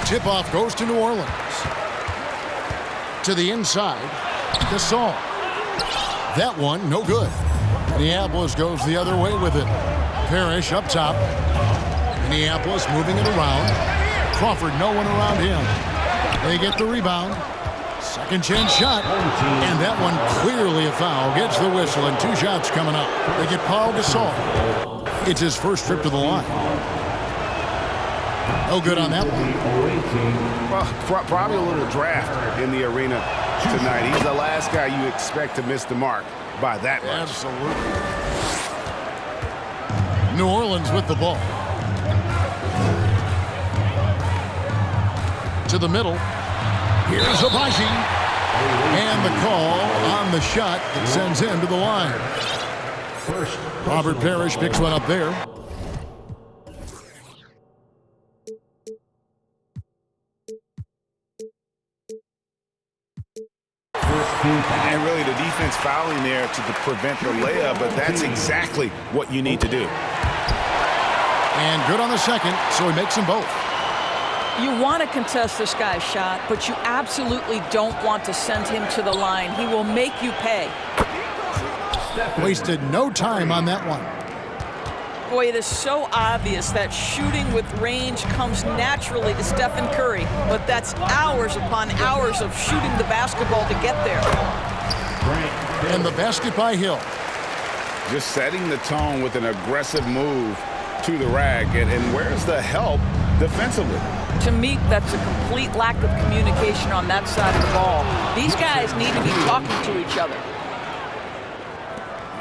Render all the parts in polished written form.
Tip-off goes to New Orleans. To the inside, Gasol. That one, no good. Minneapolis goes the other way with it. Parrish up top. Minneapolis moving it around. Crawford, no one around him. They get the rebound. Second chance shot. And that one clearly a foul. Gets the whistle and 2 shots coming up. They get Paul Gasol. It's his first trip to the line. No good on that one. Well, probably a little draft in the arena tonight. He's the last guy you expect to miss the mark by that much. Absolutely. New Orleans with the ball. To the middle. Here's Abaji. And the call on the shot that sends him to the line. Robert Parrish picks one up there. And really the defense fouling there to prevent the layup, but that's exactly what you need to do. And good on the second, so he makes them both. You want to contest this guy's shot, but you absolutely don't want to send him to the line. He will make you pay. Wasted no time on that one. Boy, it is so obvious that shooting with range comes naturally to Stephen Curry, but that's hours upon hours of shooting the basketball to get there. And the basket by Hill. Just setting the tone with an aggressive move to the rack. And where's the help defensively? To me, that's a complete lack of communication on that side of the ball. These guys need to be talking to each other.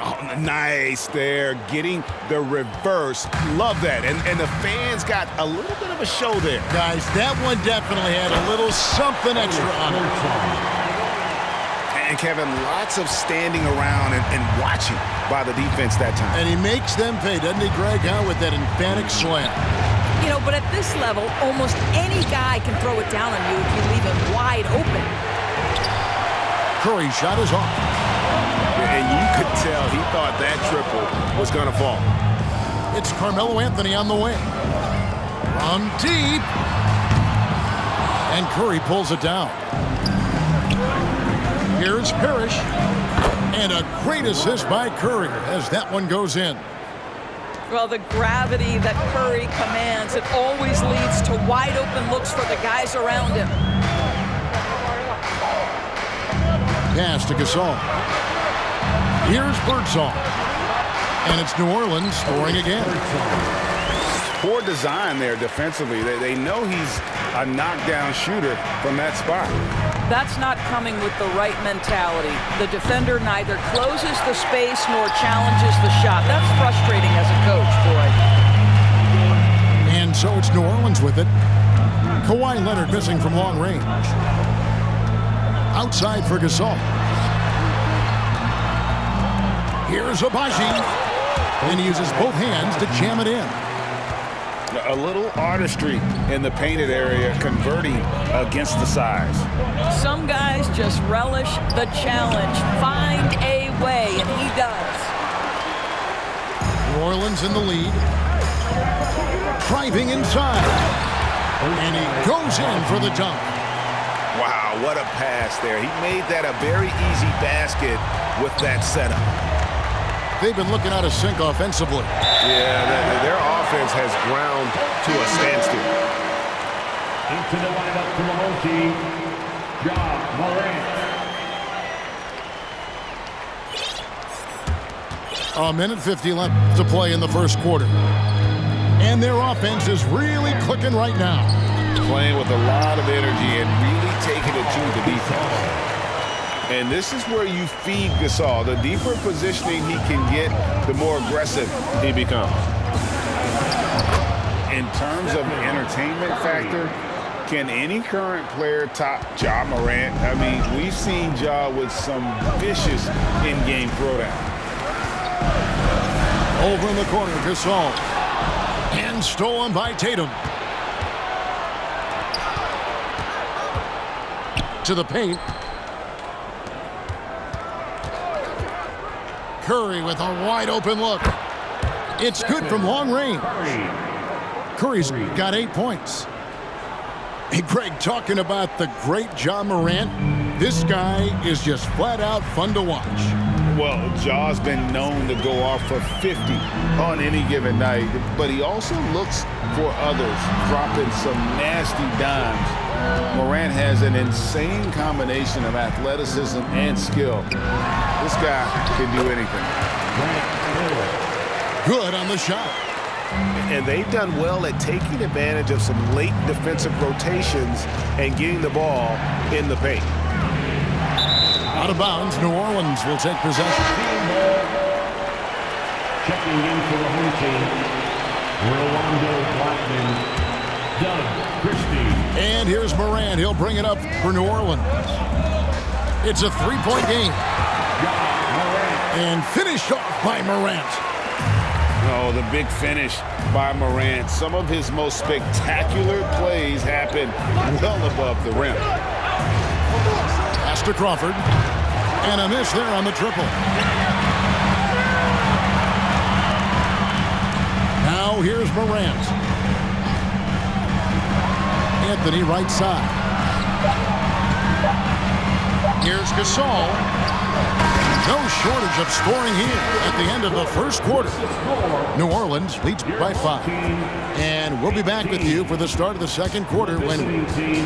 Oh, nice there, getting the reverse. Love that. And the fans got a little bit of a show there. Guys, that one definitely had a little something extra on it. And Kevin, lots of standing around and watching by the defense that time. And he makes them pay, doesn't he, Greg, with that emphatic slam. You know, but at this level, almost any guy can throw it down on you if you leave him wide open. Curry's shot is off. And you could tell he thought that triple was going to fall. It's Carmelo Anthony on the wing. From deep. And Curry pulls it down. Here's Parrish. And a great assist by Curry as that one goes in. Well, the gravity that Curry commands, it always leads to wide open looks for the guys around him. Pass to Gasol. Here's Birdsong. And it's New Orleans scoring again. Poor design there defensively. They know he's a knockdown shooter from that spot. That's not coming with the right mentality. The defender neither closes the space nor challenges the shot. That's frustrating as a coach, boy. And so it's New Orleans with it. Kawhi Leonard missing from long range. Outside for Gasol. Here's Abaji. And he uses both hands to jam it in. A little artistry in the painted area, converting against the size. Some guys just relish the challenge. Find a way, and he does. New Orleans in the lead. Driving inside. And he goes in for the dunk. Wow, what a pass there. He made that a very easy basket with that setup. They've been looking out of sync offensively. Yeah, their offense has ground to a standstill. Into the lineup for Milwaukee, Ja Morant. A minute 50 left to play in the first quarter. And their offense is really clicking right now. Playing with a lot of energy and really taking it to the defense. And this is where you feed Gasol. The deeper positioning he can get, the more aggressive he becomes. In terms of entertainment factor, can any current player top Ja Morant? I mean, we've seen Ja with some vicious in-game throwdown. Over in the corner, Gasol. And stolen by Tatum. To the paint. Curry with a wide open look. It's good from long range. Curry's got 8 points. Hey, Greg, talking about the great John Morant, this guy is just flat out fun to watch. Well, Jaw's been known to go off for 50 on any given night, but he also looks for others, dropping some nasty dimes. Morant has an insane combination of athleticism and skill. This guy can do anything. Good on the shot. And they've done well at taking advantage of some late defensive rotations and getting the ball in the paint. Out of bounds, New Orleans will take possession. Checking in for the home team, Rolando Blackman, Doug Christie. And here's Morant. He'll bring it up for New Orleans. It's a three-point game. And finished off by Morant. Oh, the big finish by Morant. Some of his most spectacular plays happen well above the rim. Pass to Crawford. And a miss there on the triple. Now here's Morant. Anthony right side. Here's Gasol. No shortage of scoring here at the end of the first quarter. New Orleans leads by 5. And we'll be back with you for the start of the second quarter when... 13.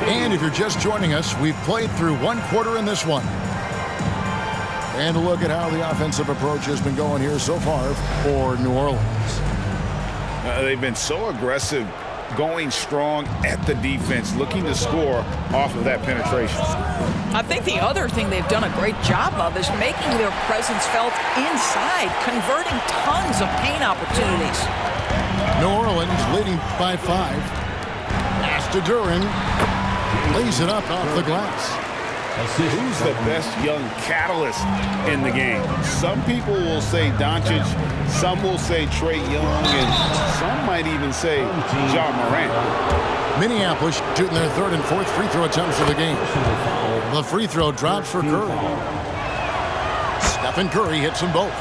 And if you're just joining us, we've played through one quarter in this one. And a look at how the offensive approach has been going here so far for New Orleans. They've been so aggressive, going strong at the defense, looking to score off of that penetration. I think the other thing they've done a great job of is making their presence felt inside, converting tons of paint opportunities. New Orleans leading by 5. Pass to Duran. Lays it up off the glass. Who's the best young catalyst in the game? Some people will say Doncic, some will say Trae Young, and some might even say John Morant. Minneapolis shooting their third and fourth free throw attempts of the game. The free throw drops for Curry. Stephen Curry hits them both.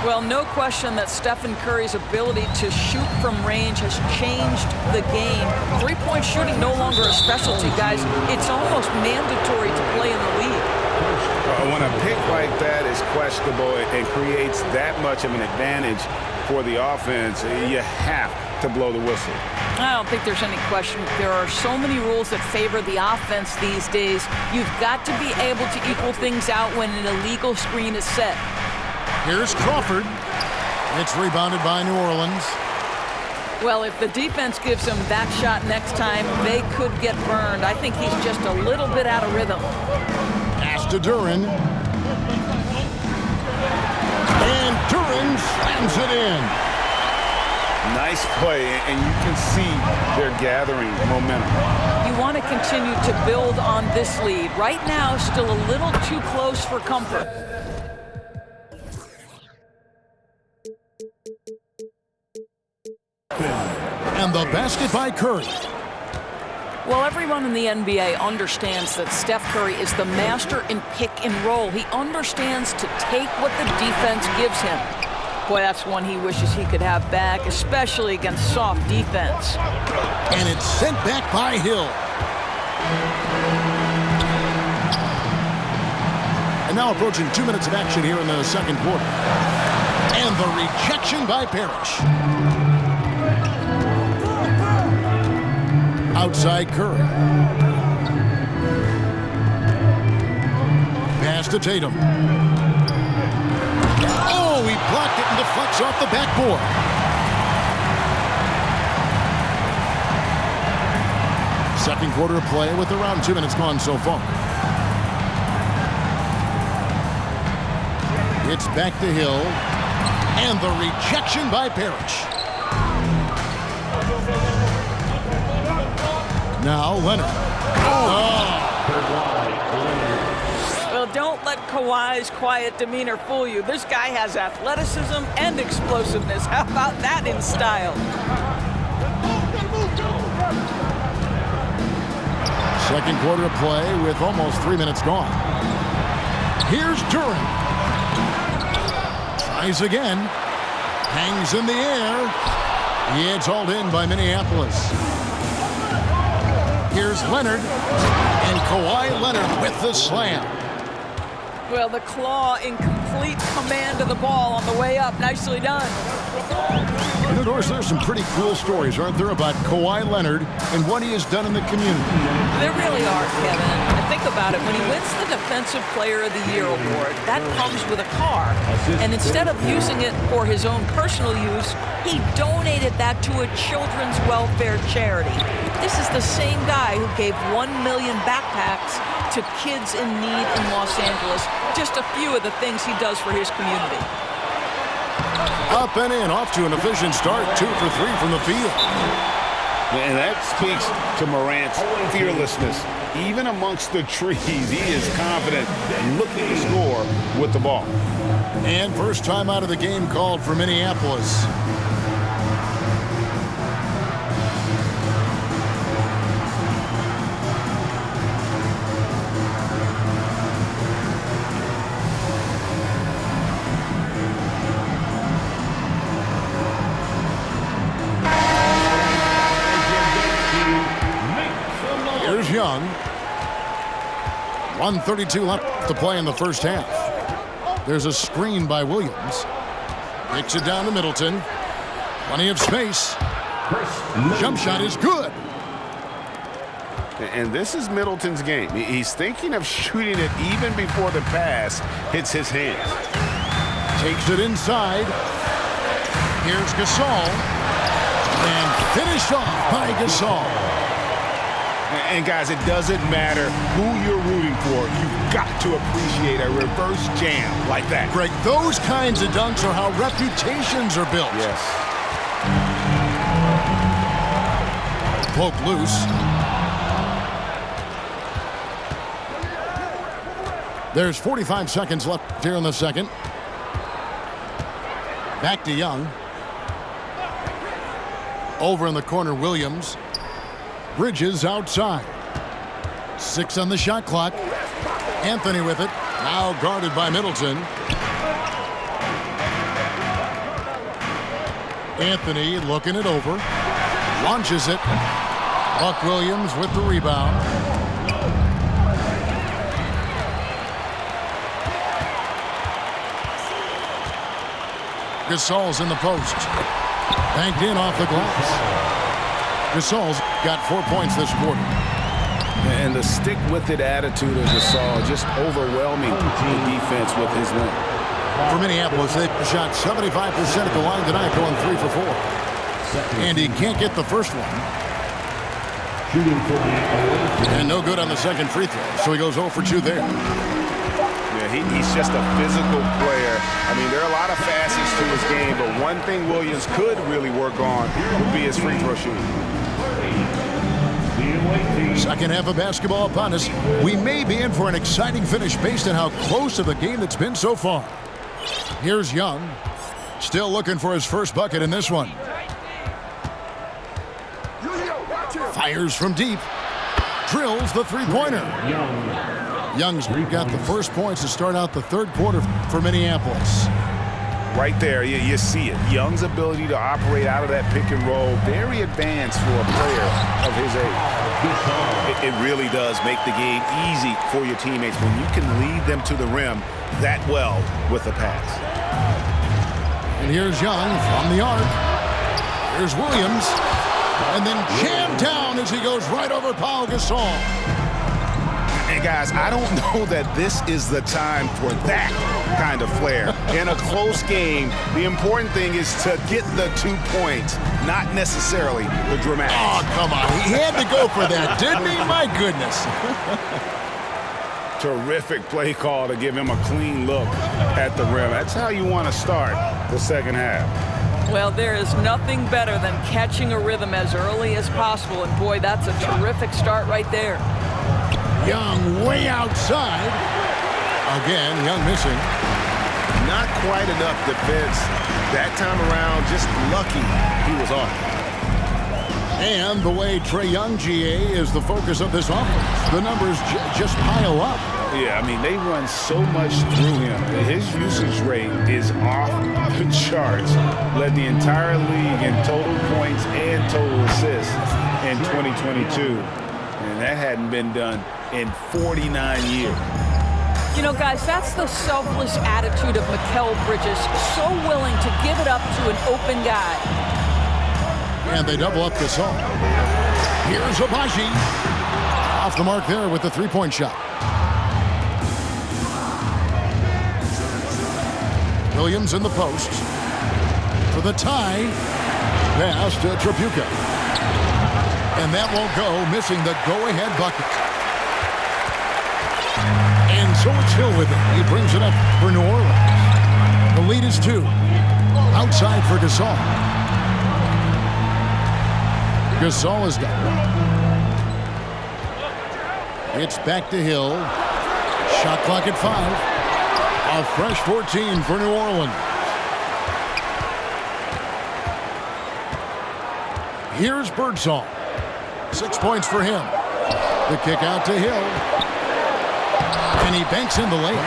Well, no question that Stephen Curry's ability to shoot from range has changed the game. Three-point shooting no longer a specialty, guys. It's almost mandatory to play in the league. When a pick like that is questionable and creates that much of an advantage for the offense, you have to blow the whistle. I don't think there's any question. There are so many rules that favor the offense these days. You've got to be able to equal things out when an illegal screen is set. Here's Crawford. It's rebounded by New Orleans. Well, if the defense gives him that shot next time, they could get burned. I think he's just a little bit out of rhythm. Pass to Duran. And Duran slams it in. Nice play, and you can see they're gathering momentum. You want to continue to build on this lead. Right now, still a little too close for comfort. And the basket by Curry. Well, everyone in the NBA understands that Steph Curry is the master in pick and roll. He understands to take what the defense gives him. Boy, that's one he wishes he could have back, especially against soft defense. And it's sent back by Hill. And now approaching 2 minutes of action here in the second quarter. And the rejection by Parrish. Outside Curry. Pass to Tatum. Oh, he blocked it and deflects off the backboard. Second quarter of play with around 2 minutes gone so far. It's back to Hill. And the rejection by Parrish. Now Leonard. Well, don't let Kawhi's quiet demeanor fool you. This guy has athleticism and explosiveness. How about that in style? Second quarter of play with almost 3 minutes gone. Here's Duran. Tries again. Hangs in the air. Yeah, it's hauled in by Minneapolis. Here's Leonard. And Kawhi Leonard with the slam. Well, the claw in complete command of the ball on the way up. Nicely done. You know, Doris, there's some pretty cool stories, aren't there, about Kawhi Leonard and what he has done in the community? There really are, Kevin. I think about it. When he wins the Defensive Player of the Year award, that comes with a car. And instead of using it for his own personal use, he donated that to a children's welfare charity. This is the same guy who gave 1 million backpacks to kids in need in Los Angeles. Just a few of the things he does for his community. Up and in, off to an efficient start. 2 for 3 from the field. And that speaks to Morant's fearlessness. Even amongst the trees, he is confident looking to score with the ball. And first time out of the game called for Minneapolis. Here's Young. 1:32 left to play in the first half. There's a screen by Williams. Kicks it down to Middleton. Plenty of space. Jump shot is good. And this is Middleton's game. He's thinking of shooting it even before the pass hits his hands. Takes it inside. Here's Gasol. And finished off by Gasol. And guys, it doesn't matter who you're rooting for. You've got to appreciate a reverse jam like that. Greg, those kinds of dunks are how reputations are built. Yes. Poke loose. There's 45 seconds left here in the second. Back to Young. Over in the corner, Williams. Bridges outside. 6 on the shot clock. Anthony with it. Now guarded by Middleton. Anthony looking it over. Launches it. Buck Williams with the rebound. Gasol's in the post. Banked in off the glass. Gasol's got 4 points this quarter. And the stick-with-it attitude of Gasol just overwhelming the defense with his length. For Minneapolis, they shot 75% at the line tonight, going 3 for 4. And he can't get the first one. And no good on the second free throw, so he goes 0 for 2 there. Yeah, he's just a physical player. I mean, there are a lot of facets to his game, but one thing Williams could really work on would be his free throw shooting. Second half of basketball upon us. We may be in for an exciting finish based on how close of a game it's been so far. Here's Young. Still looking for his first bucket in this one. Fires from deep. Drills the three-pointer. Young's got the first points to start out the third quarter for Minneapolis. Right there, you see it. Young's ability to operate out of that pick and roll, very advanced for a player of his age. It really does make the game easy for your teammates when you can lead them to the rim that well with a pass. And here's Young from the arc. Here's Williams. And then jammed down as he goes right over Pau Gasol. And guys, I don't know that this is the time for that kind of flair. In a close game, the important thing is to get the 2 points, not necessarily the dramatics. Oh, come on. He had to go for that, didn't he? My goodness. Terrific play call to give him a clean look at the rim. That's how you want to start the second half. Well, there is nothing better than catching a rhythm as early as possible. And, boy, that's a terrific start right there. Young way outside. Again, Young missing. Not quite enough defense that time around. Just lucky he was off. And the way Trae Young, GA, is the focus of this offense. The numbers just pile up. Yeah, I mean, they run so much through him. His usage rate is off the charts. Led the entire league in total points and total assists in 2022. And that hadn't been done in 49 years. You know, guys, that's the selfless attitude of Mikal Bridges. So willing to give it up to an open guy. And they double up Gasol. Here's Abaji. Off the mark there with the three-point shot. Williams in the post. For the tie. Pass to Tripucka. And that won't go, missing the go-ahead bucket. And so it's Hill with it. He brings it up for New Orleans. The lead is 2. Outside for Gasol. Gasol is done. It's back to Hill. Shot clock at 5. A fresh 14 for New Orleans. Here's Birdsong. 6 points for him. The kick out to Hill. And he banks in the lane.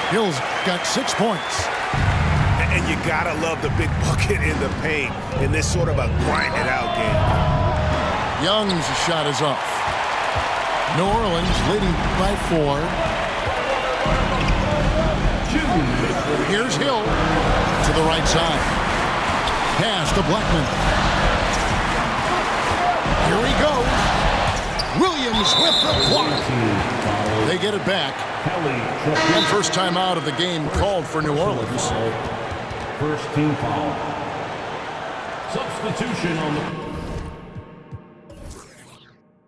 Hill's got 6 points. And you gotta love the big bucket in the paint in this sort of a grind-it-out game. Young's shot is off. New Orleans leading by 4. Here's Hill to the right side. Pass to Blackman. Here he goes. Williams with the block. They get it back. And first time out of the game called for New Orleans. First team foul. Substitution on the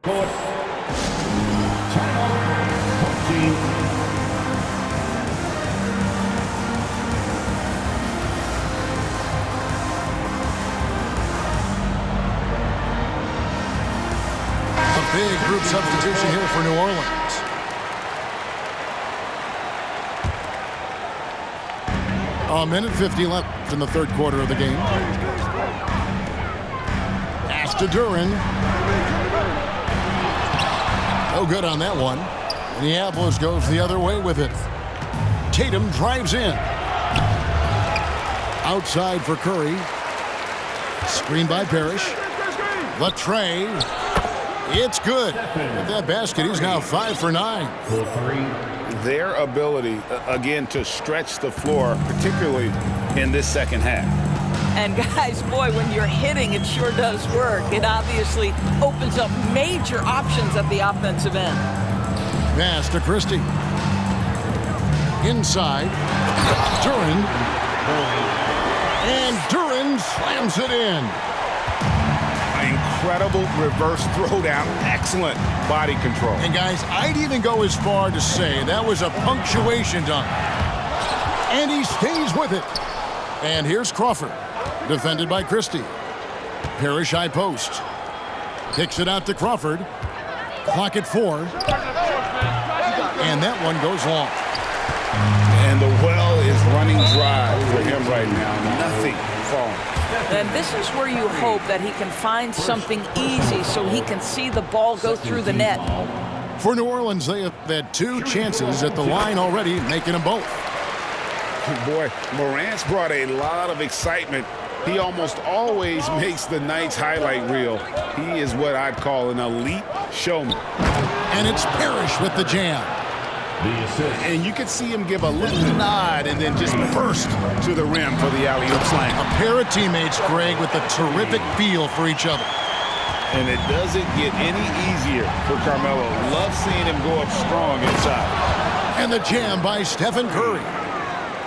court. Timeout. 14. Big group substitution here for New Orleans. A minute 50 left in the third quarter of the game. Pass to Duran. No good on that one. Minneapolis goes the other way with it. Tatum drives in. Outside for Curry. Screen by Parrish. Latre. It's good. With that basket, he's now 5 for 9. Their ability, again, to stretch the floor, particularly in this second half. And guys, boy, when you're hitting, it sure does work. It obviously opens up major options at the offensive end. Pass to Christie. Inside. Duran. And Duran slams it in. Incredible reverse throwdown. Excellent body control. And guys, I'd even go as far to say that was a punctuation dunk. And he stays with it. And here's Crawford. Defended by Christie. Parrish high post. Kicks it out to Crawford. Clock at 4. And that one goes long. And the well is running dry for him right now. Nothing falling. And this is where you hope that he can find something easy so he can see the ball go through the net. For New Orleans, they have had 2 chances at the line already, making them both. Boy, Morant's brought a lot of excitement. He almost always makes the night's highlight reel. He is what I'd call an elite showman. And it's Parrish with the jam. And you can see him give a little nod and then just burst to the rim for the alley-oop slam. A pair of teammates, Greg, with a terrific feel for each other. And it doesn't get any easier for Carmelo. Love seeing him go up strong inside. And the jam by Stephen Curry.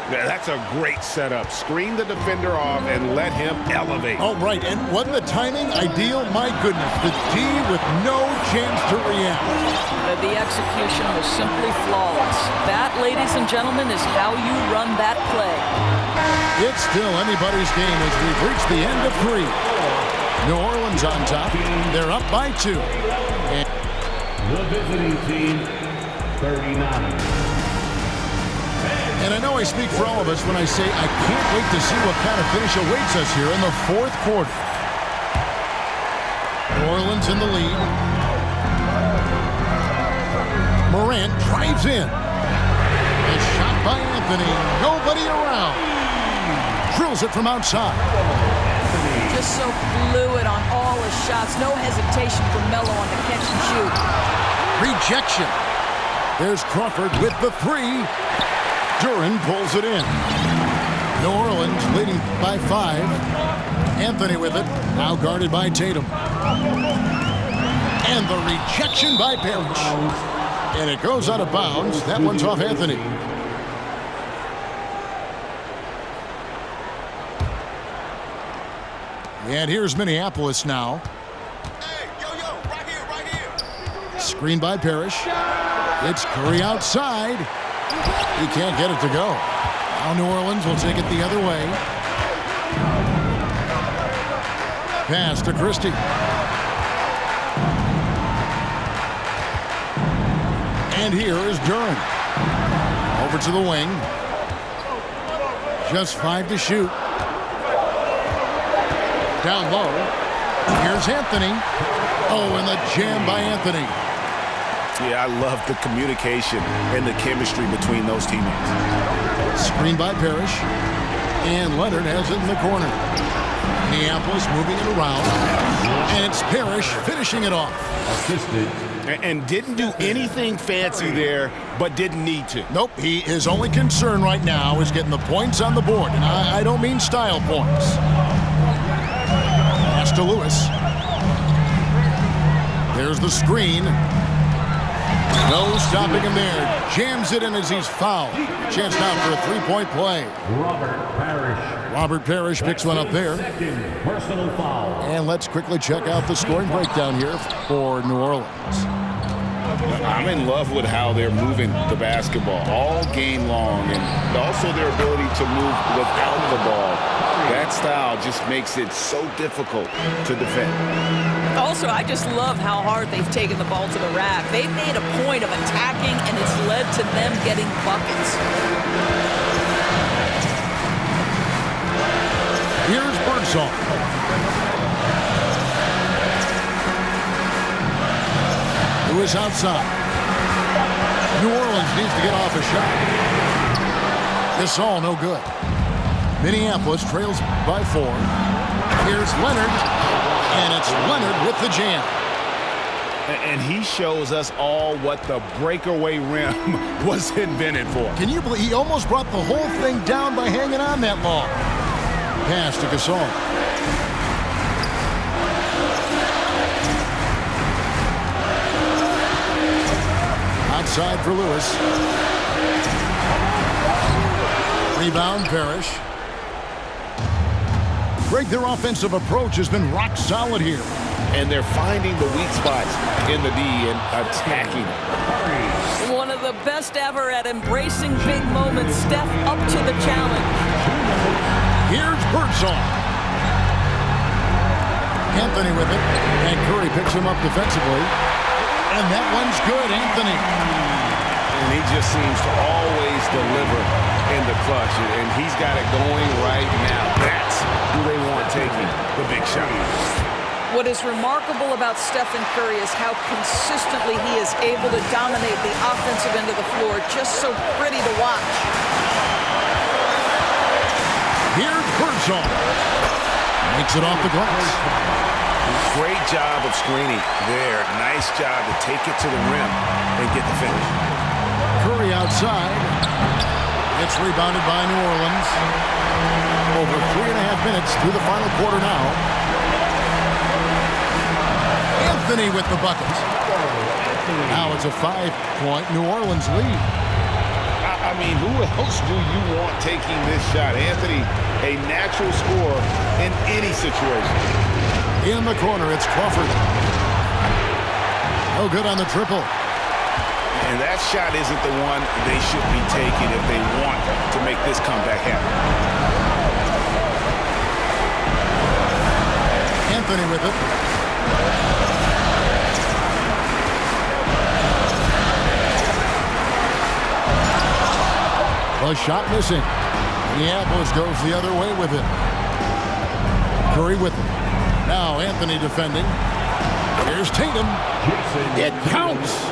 Yeah, that's a great setup. Screen the defender off and let him elevate. Oh, right. And wasn't the timing ideal? My goodness. The D with no chance to react. The execution was simply flawless. That, ladies and gentlemen, is how you run that play. It's still anybody's game as we've reached the end of 3. New Orleans on top. They're up by 2. And the visiting team, 39. And I know I speak for all of us when I say I can't wait to see what kind of finish awaits us here in the 4th quarter. New Orleans in the lead. Morant drives in. A shot by Anthony. Nobody around. Drills it from outside. Just so fluid on all his shots. No hesitation for Melo on the catch and shoot. Rejection. There's Crawford with the three. Duran pulls it in. New Orleans leading by 5. Anthony with it. Now guarded by Tatum. And the rejection by Parrish. And it goes out of bounds. That one's off Anthony. And here's Minneapolis now. Hey, right here. Screen by Parrish. It's Curry outside. He can't get it to go. Now New Orleans will take it the other way. Pass to Christie. And here is Duran. Over to the wing. Just 5 to shoot. Down low. Here's Anthony. Oh, and the jam by Anthony. Yeah, I love the communication and the chemistry between those teammates. Screen by Parrish. And Leonard has it in the corner. Minneapolis moving it around. And it's Parrish finishing it off. Assisted. And didn't do anything fancy there, but didn't need to. Nope, his only concern right now is getting the points on the board. And I don't mean style points. Pass to Lewis. There's the screen. No stopping him there. Jams it in as he's fouled. Chance now for a three-point play. Robert Parrish picks one up there. Second personal foul. And let's quickly check out the scoring breakdown here for New Orleans. I'm in love with how they're moving the basketball all game long, and also their ability to move without the ball. That style just makes it so difficult to defend. Also, I just love how hard they've taken the ball to the rack. They've made a point of attacking, and it's led to them getting buckets. Here's Birdsall. Who is outside. New Orleans needs to get off a shot. This all no good. Minneapolis trails by 4. Here's Leonard. And it's Leonard with the jam. And he shows us all what the breakaway rim was invented for. Can you believe he almost brought the whole thing down by hanging on that long? Pass to Gasol. Outside for Lewis. Rebound, Parrish. Greg, their offensive approach has been rock solid here. And they're finding the weak spots in the D and attacking it. One of the best ever at embracing big moments. Steph up to the challenge. Here's Birdsall. Anthony with it. And Curry picks him up defensively. And that one's good, Anthony. And he just seems to always deliver in the clutch. And he's got it going right now. That's who they want taking the big shot. What is remarkable about Stephen Curry is how consistently he is able to dominate the offensive end of the floor. Just so pretty to watch. Here's Birdsall. Makes it off the glass. Great job of screening there. Nice job to take it to the rim and get the finish. Curry outside. It's rebounded by New Orleans. Over 3.5 minutes through the final quarter now. Anthony with the bucket. Now it's a 5-point New Orleans lead. I mean, who else do you want taking this shot? Anthony, a natural scorer in any situation. In the corner, it's Crawford. No good on the triple. And that shot isn't the one they should be taking if they want to make this comeback happen. Anthony with it. The shot missing. Minneapolis goes the other way with it. Curry with it. Now Anthony defending. Here's Tatum. It counts.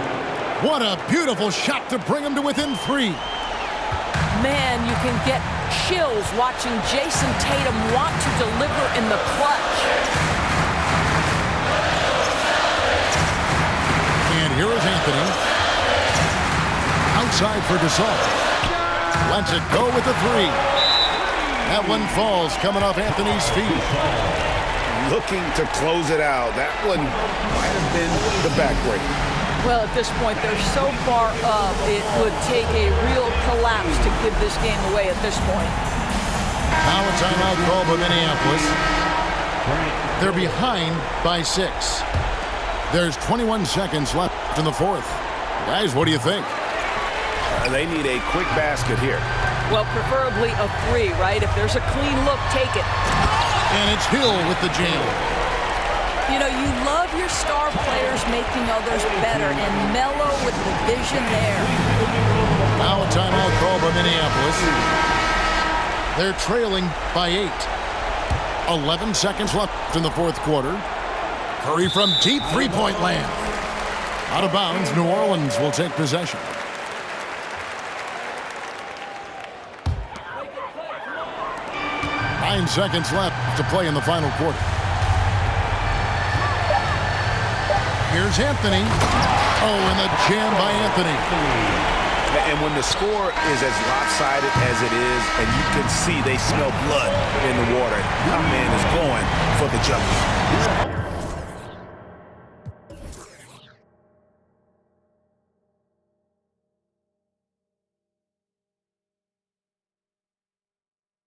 What a beautiful shot to bring him to within 3. Man, you can get chills watching Jason Tatum want to deliver in the clutch. And here is Anthony. Outside for Gasol. Lets it go with the 3. That one falls coming off Anthony's feet. Looking to close it out. That one might have been the backbreaker. Well, at this point, they're so far up, it would take a real collapse to give this game away at this point. Now a timeout call by Minneapolis. They're behind by 6. There's 21 seconds left in the 4th. Guys, what do you think? They need a quick basket here. Well, preferably a 3, right? If there's a clean look, take it. And it's Hill with the jam. You know, you love your star players making others better, and Melo with the vision there. Now a timeout call by Minneapolis. They're trailing by 8. 11 seconds left in the 4th quarter. Curry from deep three-point land. Out of bounds, New Orleans will take possession. Nine seconds left to play in the final quarter. Here's Anthony. Oh, and the jam by Anthony. And when the score is as lopsided as it is, and you can see they smell blood in the water, that man is going for the jump.